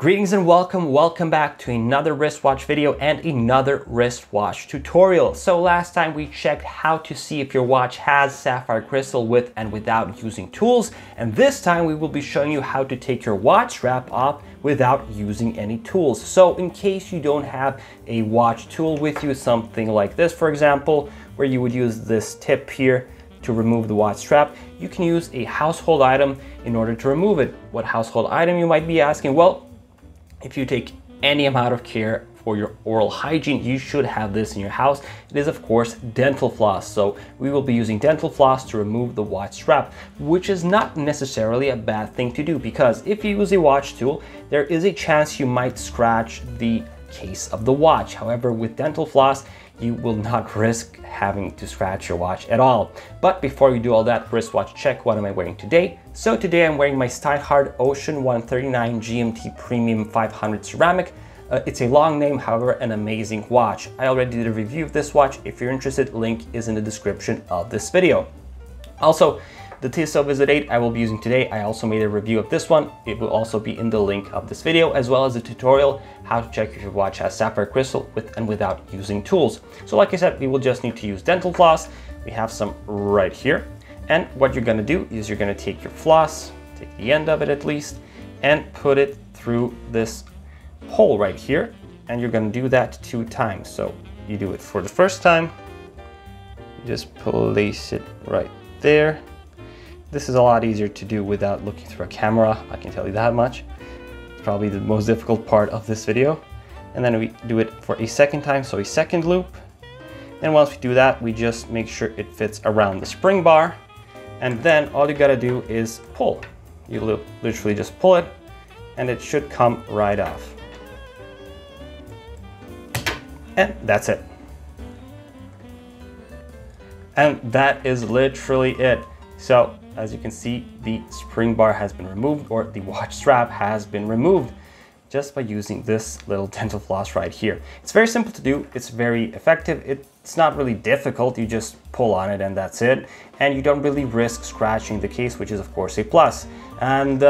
Greetings and welcome back to another wristwatch video and another wristwatch tutorial. So last time we checked how to see if your watch has sapphire crystal with and without using tools, and this time we will be showing you how to take your watch strap off without using any tools. So in case you don't have a watch tool with you, something like this for example, where you would use this tip here to remove the watch strap, you can use a household item in order to remove it. What household item, you might be asking? Well, if you take any amount of care for your oral hygiene, you should have this in your house. It is of course dental floss. So we will be using dental floss to remove the watch strap, which is not necessarily a bad thing to do, because if you use a watch tool, there is a chance you might scratch the case of the watch. However, with dental floss, you will not risk having to scratch your watch at all. But before we do all that, wristwatch check, what am I wearing today? So today I'm wearing my Steinhardt Ocean 139 GMT Premium 500 ceramic. It's a long name, however, an amazing watch. I already did a review of this watch. If you're interested, link is in the description of this video. Also, the Tissot Visit 8 I will be using today. I also made a review of this one. It will also be in the link of this video, as well as a tutorial how to check if your watch has sapphire crystal with and without using tools. So like I said, we will just need to use dental floss. We have some right here. And what you're gonna do is you're gonna take your floss, take the end of it at least, and put it through this hole right here. And you're gonna do that 2 times. So you do it for the first time, you just place it right there. This is a lot easier to do without looking through a camera, I can tell you that much. It's probably the most difficult part of this video. And then we do it for a second time, so a second loop. And once we do that, we just make sure it fits around the spring bar. And then all you gotta do is pull. You literally just pull it and it should come right off. And that's it. And that is literally it. So as you can see, the spring bar has been removed, or the watch strap has been removed, just by using this little dental floss right here. It's very simple to do, it's very effective, it's not really difficult, you just pull on it and that's it. And you don't really risk scratching the case, which is of course a plus. And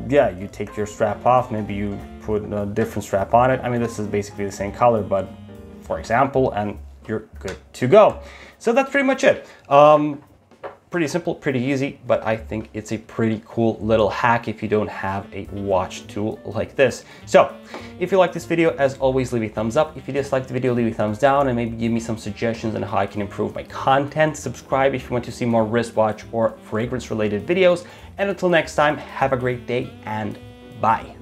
yeah, you take your strap off, maybe you put a different strap on it. I mean, this is basically the same color, but for example, and you're good to go. So that's pretty much it. Pretty simple, pretty easy, but I think it's a pretty cool little hack if you don't have a watch tool like this. So if you like this video, as always, leave a thumbs up. If you dislike the video, leave a thumbs down, and maybe give me some suggestions on how I can improve my content. Subscribe if you want to see more wristwatch or fragrance related videos. And until next time, have a great day and bye.